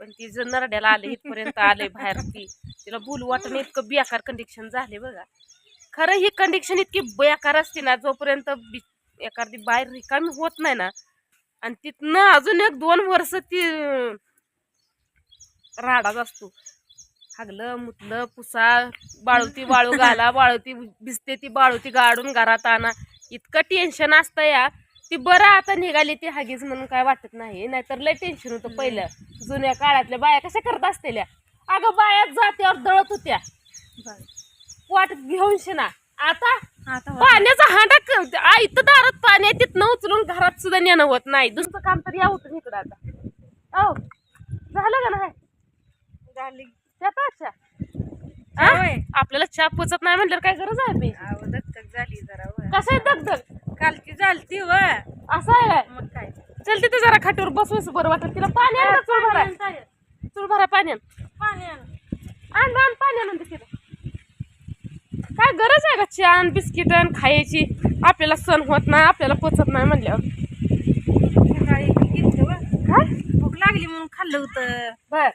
पण ती जर नरड्याला आले इथपर्यंत आले बाहेर तिला बोलू वाटणं इतकं बेकार कंडिशन झाले बघा. खरं ही कंडिशन इतकी बेकार असते ना, जोपर्यंत एखादी बाहेर रिकामी होत नाही ना, आणि तिथनं अजून 1-2 वर्ष ती राडाच असतो. हागलं मुतलं पुसा, बाळूती वाळू घाला, बाळूती भिजते ती बाळूती गाडून घरात आणा, इतकं टेन्शन असतं या. ती बरं आता निघाली ती हागीच म्हणून काय वाटत नाही, नाहीतर लय टेन्शन होतं पहिलं. जुन्या काळातल्या बाया कशा करत असतेल्या, अगं बाया जात्यावर दळत होत्या वाट घेऊन शिना. आता पाण्याचा हांडा इथं दारात पाणी आहे, तिथनं उचलून घरात सुद्धा नेणं होत नाही. दुसरं काम तर या उठून इकडं आता. हो झालं का नाही झाली अच्छा. आपल्याला चहा पोचत नाही म्हटल्यावर काय गरज आहे? दगदग झाली जरा. कसं आहे दगदग? कालची झालती व असं आहे मग काय. चल तिथे जरा खाटीवर बसवस बरं वाटत. तिला पाणी आण, चूल भरा चूल भरा पाणी आण. पाणी आण पाणी आणून दे तिला. काय गरज आहे का चहा बिस्किट खायची? आपल्याला सण होत नाही, आपल्याला पचत नाही म्हणल्यावर सकाळी घेतलं व. काय भूक लागली म्हणून खाल्लं होतं, बर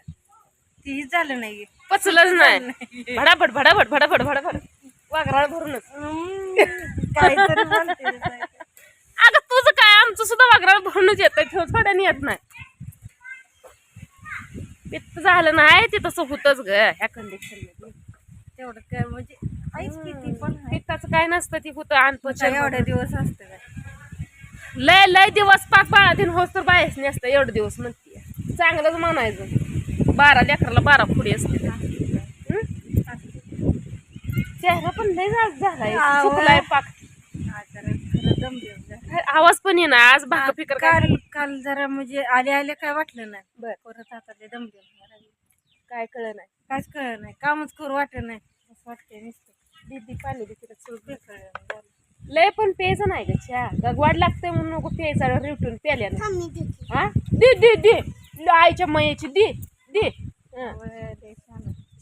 तीही झालं नाही. पचलंच नाही. भडाभड भडाभड भडाभड भडाभड वाघराळ भरूनच. काहीतरी म्हणते. अगं तुझं काय, आमचं सुद्धा वाघराळ भरूनच येतं, थोड्याने येत नाही. पित्त झालं नाही ते तसं होतच ग ह्या कंडिशन मध्ये. तेवढं काय म्हणजे आईच किती पण पित्ताचं काय नसतं, ती होतं अनपचन. एवढ्या दिवस असतं काय. लय लय दिवस पाक बाळातीन होस तर बायस नसतं एवढे दिवस म्हणते. चांगलंच म्हणायचं. 12 लेकराला 12 पुढे असते. चेहरा पण लय झालाय, चुकलाय पाक. आवाज पण येणार आज भाक फिकर. काल जरा म्हणजे आले काय वाटलं नाही. बर परत आता ते दमदम काय कळलं नाही, काहीच कळलं नाही. कामच करू वाटत नाही असं वाटतंय नुसतं. दीदी पाणी दे तिला चूल. लय पण प्यायचं नाही ग चहा, गगवाड लागतंय म्हणून नको प्यायचा रिवटून प्याल्यानं. हा दे दे दे आईच्या मयाची दे दे.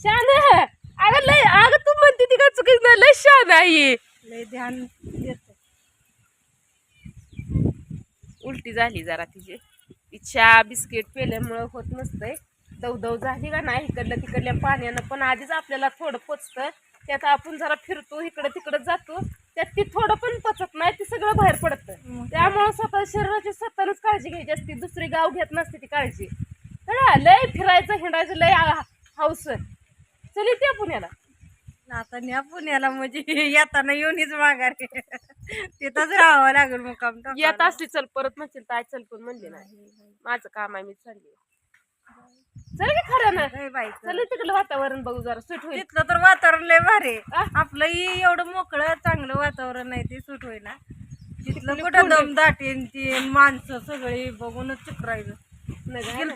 शान अगं लय, अगं तू म्हणते ती काय चुकीच नाही, लय शान आहे. लय ध्यान देत. उलटी झाली जरा तिची. ती चहा बिस्किट पेल्यामुळं होत नसतंय. दवदव झाली का नाही इकडल्या तिकडल्या पाण्यानं, पण आधीच आपल्याला थोडं पचतं. त्यात आपण जरा फिरतो इकडं तिकडं जातो, त्यात ती थोडं पण पचत नाही, ती सगळं बाहेर पडतं. त्यामुळं स्वतः शरीराची स्वतःच काळजी घ्यायची असते, दुसरी गाव घेत नसते ती काळजी. लय फिरायचं हिंडायचं लय हाऊस. चल येते पुण्याला. आता न्या पुण्याला म्हणजे येताना येऊनच माघारी तिथंच राहावं लागेल मुक्काम. येत असली चल, परत म्हणशील काय चल पण म्हणले नाही. माझं काम आहे, मी चालली. चल की खरं ना बाई, चल तिकडलं वातावरण बघू जरा, सुट होईल. तिथलं तर वातावरण लय भारी. आपलं एवढं मोकळं चांगलं वातावरण नाही, ते सुट होईना. तिथलं कुठं दमदाटीन ती माणसं सगळी बघूनच चुकरायचं.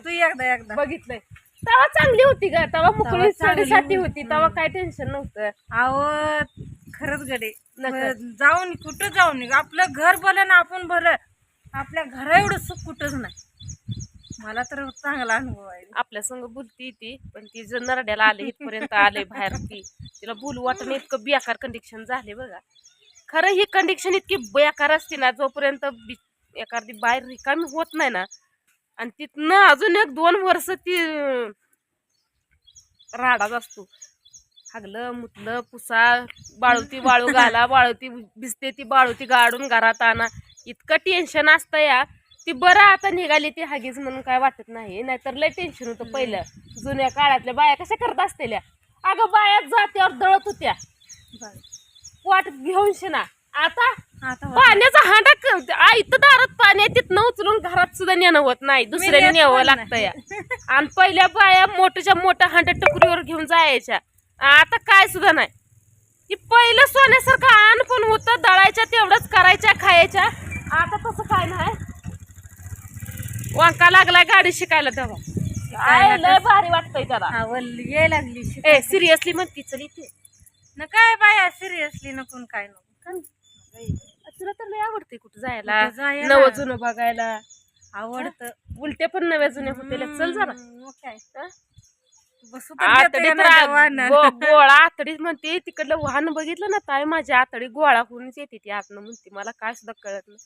तू एकदा बघितलंय तवा चांगली होती ग, तवा मोकळी साडीसाठी होती, तवा काय टेन्शन नव्हतं. अहो खरंच गडे, जाऊन कुठं जाऊन आपलं घर भलं ना आपण भलं, आपल्या घरा एवढं सुख कुठंच नाही. मला तर चांगला अनुभव आहे. आपल्या संग बोलती ती, पण ती जर नरड्याला आले इथपर्यंत आले बाहेर तिला बोलू वाटणं इतकं बेकार कंडिशन झाले बघा. खरं ही कंडिशन इतकी बेकार असते ना, जोपर्यंत एखादी बाहेर रिकामी होत नाही ना, आणि तिथनं अजून 1-2 वर्ष ती राडाच असतो. हागलं मुतलं पुसा, बाळूती वाळू घाला, बाळूती भिजते ती बाळूती गाडून घरात आणा, इतकं टेन्शन असतं या. ती बरं आता निघाली ती हागीच म्हणून काय वाटत नाही, नाहीतर लय टेन्शन होतं पहिलं. जुन्या काळातल्या बाया कशा करत असतेल्या, अगं बाया जात्यावर दळत होत्या वाट घेऊन शिना. आता पाण्याचा हांडा इथं दारात पाणी आहे, तिथनं उचलून घरात सुद्धा नेणं होत नाही, दुसऱ्याने न्यावं लागतं या. आणि पहिल्या बाया मोठ्याच्या मोठ्या हांडा टोकरीवर घेऊन जायच्या, आता काय सुद्धा नाही. ती पहिलं सोन्यासारखं आण पण होतं, दळायच्या तेवढंच करायच्या खायच्या. आता तसं काय नाही. वांका लागलाय गाडी शिकायला तेव्हा लय भारी वाटतंय त्याला. ये लागली सिरियसली म्हणती चल इथे न काय बाया, सिरियसली नको काय नको. तुला तर लय आवडते कुठं जायला, नवं जुनं बघायला आवडतं. उलटे पण नव्या जुन्या होतेल्या. चल जरा काय आतडी गोळा आतडीच म्हणते. तिकडलं वाहन बघितलं ना ताई, माझी आतडी गोळा होऊनच येते ती आतनं म्हणते. मला काय सुद्धा कळत नाही,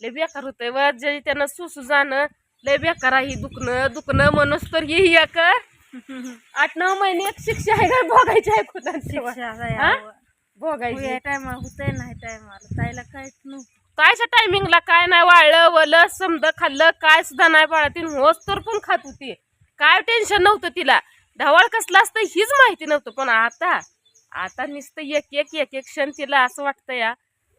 लय बेकार होतंय व. जे त्यांना सुसू जाणं लय बेकार आहे ही दुखणं म्हणूस तर ही एक 8-9 महिने एक शिक्षा आहे का भोगायची आहे कुणाला भोगायची टायमा होतंय नाही टायमाला ताईला काहीच नव्हतं. कायच्या टायमिंगला काय नाही वाळलं वलं समजा खाल्लं काय सुद्धा नाही बाळातीन होस तर पण खात होती. काय टेन्शन नव्हतं तिला. ढवाळ कसलं असतं हीच माहिती नव्हतं. पण आता नुसतं एक क्षण तिला असं वाटतं या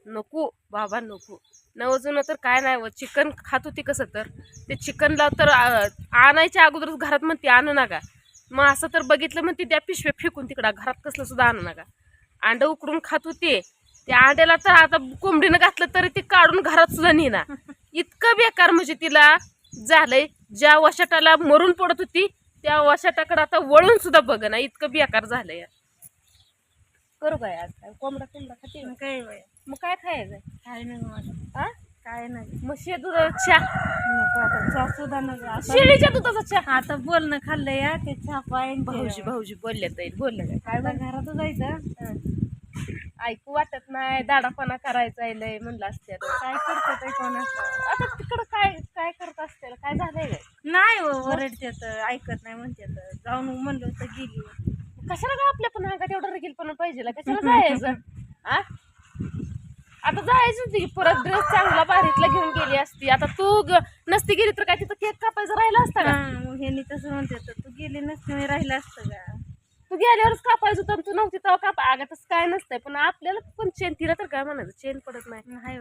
नको बाबा नको. नवजून तर काय नाही चिकन खात होती कसं तर ते चिकनला तर आणायच्या अगोदरच घरात म्हणते आणू नका. मग असं तर बघितलं म्हणते त्या पिशव्या फेकून तिकडं घरात कसलं सुद्धा आणू नका. अंड उकडून खात होते. त्या अंड्याला तर आता कोंबडीनं घातलं तरी ते काढून घरात सुद्धा नेणार. इतकं बेकार म्हणजे तिला झालंय. ज्या वशाटाला मरून पडत होती त्या वशाटाकडे आता वळून सुद्धा बघ ना इतकं बेकार झालंय. करू काय आज काय कोंबडा खाते काय बाय मग काय खायचं काय नाही मला हा काय नाही. म्हशी दुधाचा नको आता चहा सुद्धा नको आता. शेळीच्या दुधाचा चहा. आता बोलणं खाल्लं या ते चहा पाय भाऊजी बोलले बोललं काय घरात जायचं ऐकू वाटत नाही दाडापणा करायचा लय म्हणलं असते. काय करतात कोण आता तिकडं काय करत असते काय झालंय काय नाही ओरडतात ऐकत नाही म्हणतात. जाऊन म्हणलं तर गेली कशाला का आपल्या पण अंगात एवढं रगील पण पाहिजे कशाला जायचं आ आता जायचं होती परत ड्रेस चांगला बारीतला घेऊन गेली असती. आता तू नसती गेली तर काय तिथं केक कापायचा राहिला असता का. मग ह्यांनी तसं म्हणतात तू गेली नसती मी राहिलं असतं का. तू गेल्यावरच कापायचं होतं तू नव्हती तेव्हा कापा अगं तसं काय नसतंय. पण आपल्याला पण चेन तिला तर काय म्हणायचं चेन पडत नाही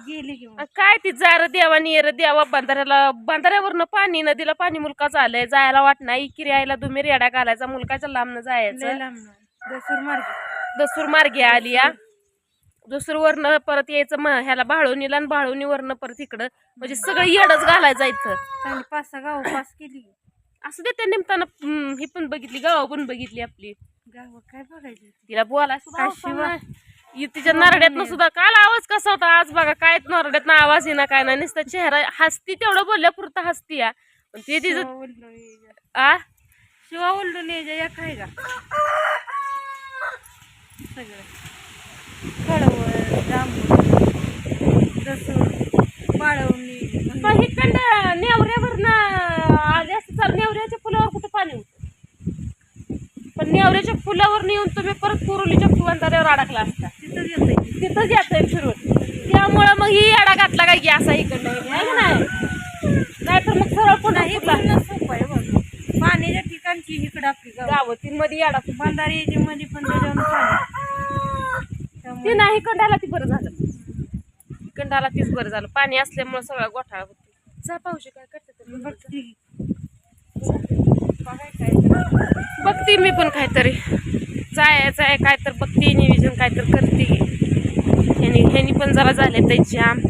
गेली की काय ती जार देवानी येर देवा बंधाऱ्यावरनं पाणी नदीला पाणी मुलकाच आलंय जायला वाट नाही किर्यायला तुम्ही रेड्या घालायचा मुलकाच्या लांबनं जायचं. दसूर मार्गे आली या दुसरवरनं परत यायचं ह्याला भाळवणीला आणि भाळवणीवरनं परत इकडं म्हणजे सगळं येडच घालायचं इथं. 5-6 गाव पास केली असं ते त्या निमतानं ही पण बघितली गाव पण बघितली आपली गाव काय बघायचं तिला बोला सुद्धा तिच्या नरड्यातनं सुद्धा काल आवाज कसा होता आज बघा काय नरड्यातनं आवाज येणार काय नाही नुसता चेहरा हसती तेवढं बोलल्यापुरतं हसती या पण ते तिचं शिवा उलटून या काय का सगळं खडवळ जांभूळ दसूर बाळवणी हिकंड नेवऱ्यावरनं आले असते तर नेवऱ्याच्या फुलावर कुठं पाणी होतं पण नेवऱ्याच्या फुलावर येऊन तुम्ही परत कुरुलीच्या बंधाऱ्यावर अडकला असता. तिथंच येतंय फिरून त्यामुळं मग ही अडा घातला काय की असा इकडं नाहीतर मग सरळ पुन्हा सोपं आहे बघ पाण्याच्या ठिकाणची इकडं आपली गावातीमध्ये येडा बंधाऱ्याची मध्ये पण त्याच्यावर ती नाही कंडाला ती बरं झालं कंडाला तीच बरं झालं पाणी असल्यामुळे सगळा गोठाळा होतो. जा पाहुशी काय करते बघते मी पण काहीतरी जायचं आहे काय तर बघते नियोजन काय तर करते. ह्यानी पण जरा झाले ते जाम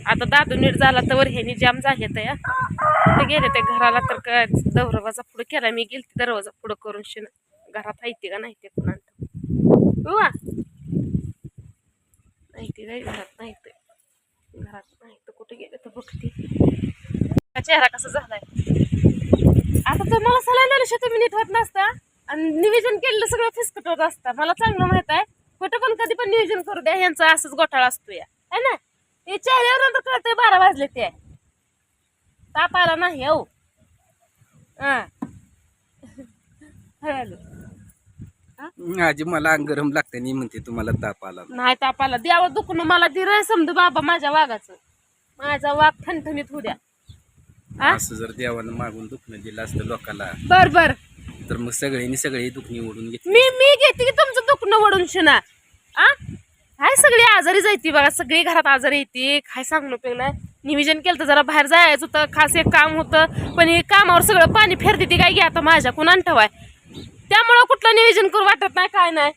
आता दादू नीट झाला तर ह्यानी जाम झाले तर या कुठे गेले ते घराला तर काय दरवाजा पुढे केला मी गेलते दरवाजा पुढं करून शिन घरात हायते का नाही ते कुणाला नाही ते काय घरात नाही ते कुठे गेले तर बघते चेहरा कसा झालाय. आता तर मला सलाईन तुम्ही नीट होत नसता आणि नियोजन केलेलं सगळं फिसकट होत असतं. मला चांगलं माहित आहे कुठं पण कधी पण नियोजन करू द्या ह्यांचा असंच गोठाळा असतो या है ना. ते चेहऱ्यावर नंतर कळतंय 12 वाजले ते ताप आला नाही हो आजी मला अंग गरम लागते नाही म्हणते तुम्हाला ताप आला नाही ताप आला द्यावं दुखणं मला दिरय समज बाबा माझ्या वाघाचं माझा वाघ ठणठणीत होऊ द्या. असं जर देवानं मागून दुखणं दिलं असतं लोकांना बर तर मग सगळी दुखणी ओढून घेतली. मी घेते की तुमचं दुखणं वडून शिना हाय सगळी आजारी जायती बघा सगळी घरात आजारी येते काय सांगू पे नाही. नियोजन केलं तर जरा बाहेर जायचं होतं खास एक काम होतं पण हे कामावर सगळं पाणी फेरते ती काय घ्या आता माझ्या कोण ठेवाय त्यामुळं कुठलं नियोजन करू वाटत नाही काय नाही.